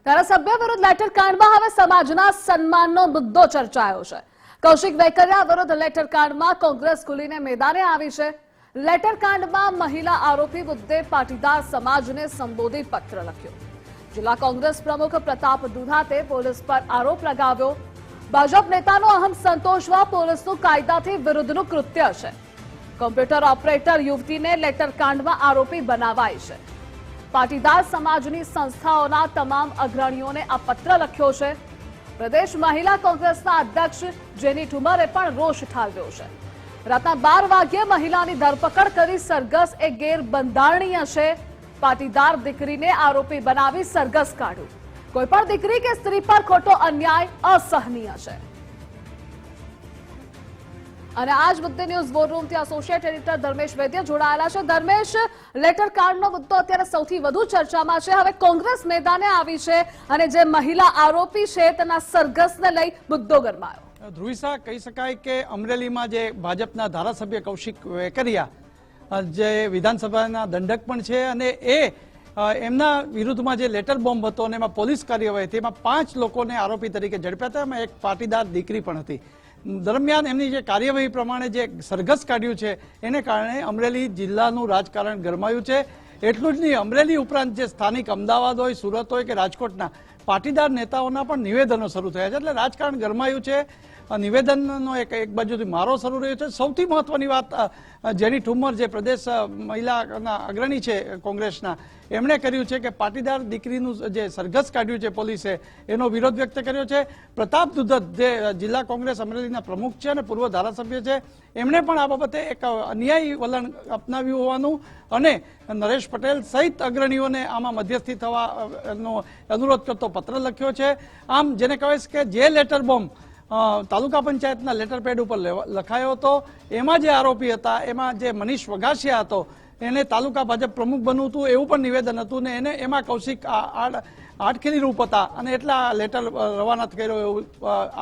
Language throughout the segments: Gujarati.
ધારાસભ્ય વિરુદ્ધ લેટર કાંડમાં હવે સમાજના સન્માનનો મુદ્દો ચર્ચાયો છે। કૌશિક વેકરિયા વિરુદ્ધ લેટર કાંડમાં કોંગ્રેસ ખુલીને મેદાને આવી છે। લેટર કાંડમાં મહિલા આરોપી મુદ્દે પાટીદાર સમાજને સંબોધિત પત્ર લખ્યો। જિલ્લા કોંગ્રેસ પ્રમુખ પ્રતાપ દુધાતે પોલીસ પર આરોપ લગાવ્યો। ભાજપ નેતાનો અહમ સંતોષવા પોલીસનું કાયદાથી વિરુદ્ધનું કૃત્ય છે। કોમ્પ્યુટર ઓપરેટર યુવતીને લેટર કાંડમાં આરોપી બનાવાઈ છે। પાટીદાર સમાજની સંસ્થાઓના તમામ અગ્રણીઓને આ પત્ર લખ્યો છે। પ્રદેશ મહિલા કોંગ્રેસના અધ્યક્ષ જેની ઠુમરે પણ રોષ ઠાલવ્યો છે। રાતના 12 વાગ્યે મહિલાની ધરપકડ કરી સરઘસ એ ગેરબંધારણીય છે। પાટીદાર દીકરીને આરોપી બનાવી સરઘસ કાઢ્યું। કોઈ પણ દીકરી કે સ્ત્રી પર ખોટો અન્યાય અસહનીય છે। અને આજ મુદ્દે ન્યૂઝ વોર રૂમથી એસોસિએટ એડિટર ધર્મેશ વૈદ્ય જોડાયેલા છે। ધર્મેશ, લેટર કાંડનો મુદ્દો અત્યારે સૌથી વધુ ચર્ચામાં છે। હવે કોંગ્રેસ મેદાને આવી છે અને જે મહિલા આરોપી છે તેના સરઘસને લઈ મુદ્દો ગરમાયો। ધ્રુવિસા, કહી શકાય કે અમરેલીમાં જે ભાજપના ધારાસભ્ય કૌશિક વેકરિયા જે વિધાનસભાના દંડક પણ છે અને એમના વિરુદ્ધમાં જે લેટર બોમ્બ હતો અને એમાં પોલીસ કાર્યવાહી હતી, એમાં 5 લોકોને આરોપી તરીકે ઝડપ્યા હતા। એમાં એક પાટીદાર દીકરી પણ હતી। દરમિયાન એમની જે કાર્યવાહી પ્રમાણે જે સરઘસ કાઢ્યું છે એને કારણે અમરેલી જિલ્લાનું રાજકારણ ગરમાયું છે। એટલું જ નહીં, અમરેલી ઉપરાંત જે સ્થાનિક અમદાવાદ હોય, સુરત હોય કે રાજકોટના પાટીદાર નેતાઓના પણ નિવેદનો શરૂ થયા છે। એટલે રાજકારણ ગરમાયું છે। નિવેદનનો એક બાજુથી મારો શરૂ રહ્યો છે। સૌથી મહત્વની વાત જેની ઠુમર જે પ્રદેશ મહિલાના અગ્રણી છે કોંગ્રેસના, એમણે કર્યું છે કે પાટીદાર દીકરીનું જે સરઘસ કાઢ્યું છે પોલીસે, એનો વિરોધ વ્યક્ત કર્યો છે। પ્રતાપ દુધત જે જિલ્લા કોંગ્રેસ અમરેલીના પ્રમુખ છે અને પૂર્વ ધારાસભ્ય છે, એમણે પણ આ બાબતે એક અન્યાયી વલણ અપનાવ્યું હોવાનું અને નરેશ પટેલ સહિત અગ્રણીઓને આમાં મધ્યસ્થી થવાનો અનુરોધ કરતો પત્ર લખ્યો છે। આમ જેને કહેવાય કે જે લેટર બોમ્બ તાલુકા પંચાયતના લેટર પેડ ઉપર લખાયો હતો, એમાં જે આરોપી હતા એમાં જે મનીષ વઘાસિયા હતો, એને તાલુકા ભાજપ પ્રમુખ બનવું હતું એવું પણ નિવેદન હતું ને એને એમાં કૌશિક આડખેલી રૂપ હતા અને એટલા લેટર રવાના કર્યો એવું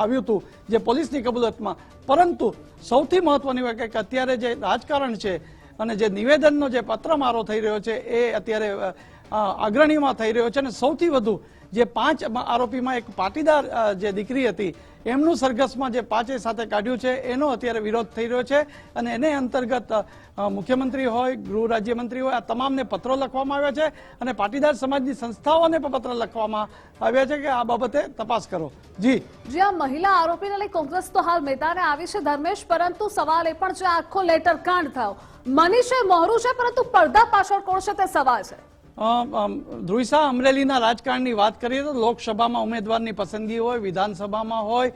આવ્યું હતું જે પોલીસની કબૂલતમાં। પરંતુ સૌથી મહત્વની વાત કે અત્યારે જે રાજકારણ છે અને જે નિવેદનનો જે પત્રમારો થઈ રહ્યો છે એ અત્યારે અગ્રણીમાં થઈ રહ્યો છે અને સૌથી વધુ જે 5 આરોપીમાં એક પાટીદાર જે દીકરી હતી એમનું સરઘસમાં જે 5 સાથે કાઢ્યું છે એનો અત્યારે વિરોધ થઈ રહ્યો છે અને એને અંતર્ગત મુખ્યમંત્રી હોય, ગૃહ રાજ્યમંત્રી હોય, આ તમામને પત્રો લખવામાં આવ્યા છે અને પાટીદાર સમાજની સંસ્થાઓને પણ પત્ર લખવામાં આવ્યા છે કે આ બાબતે તપાસ કરો। જી, આ મહિલા આરોપીને લઈ કોંગ્રેસ તો હાલ મેદાને આવી છે ધર્મેશ, પરંતુ સવાલ એ પણ છે આખો લેટર કાંડ થયો, મનીષે મોહરું છે પરંતુ પડદા પાછળ કોણ છે તે સવાલ છે। ધ્રુવિસા, અમરેલીના રાજકારણની વાત કરીએ તો લોકસભામાં ઉમેદવારની પસંદગી હોય, વિધાનસભામાં હોય,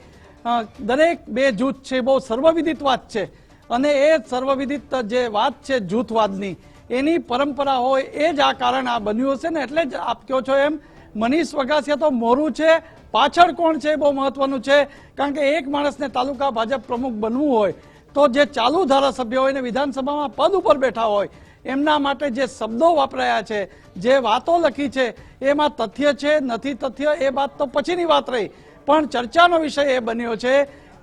દરેક બે જૂથ છે, બહુ સર્વવિદિત વાત છે અને એ સર્વવિદિત જે વાત છે જૂથવાદની, એની પરંપરા હોય એ જ આ કારણ આ બન્યું હશે ને એટલે જ આપ કહો છો એમ મનીષ વઘાસિયા તો મોરું છે, પાછળ કોણ છે બહુ મહત્વનું છે। કારણ કે એક માણસને તાલુકા ભાજપ પ્રમુખ બનવું હોય તો જે ચાલુ ધારાસભ્ય હોય ને વિધાનસભામાં પદ ઉપર બેઠા હોય એમના માટે જે શબ્દો વાપરાયા છે, જે વાતો લખી છે, એમાં તથ્ય છે નથી તથ્ય એ વાત તો પછીની વાત રહી, પણ ચર્ચાનો વિષય એ બન્યો છે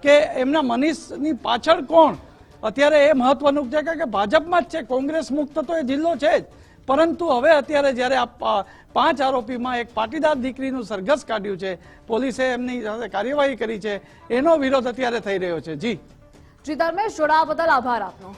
કે એમના મનીષની પાછળ કોણ અત્યારે એ મહત્વનું છે કે ભાજપમાં જ છે, કોંગ્રેસ મુક્ત તો એ જિલ્લો છે જ, પરંતુ હવે અત્યારે જ્યારે આ 5 આરોપીમાં એક પાટીદાર દીકરીનું સરઘસ કાઢ્યું છે, પોલીસે એમની સાથે કાર્યવાહી કરી છે, એનો વિરોધ અત્યારે થઈ રહ્યો છે। જી ધર્મેશ, જોડાવા બદલ આભાર આપનો।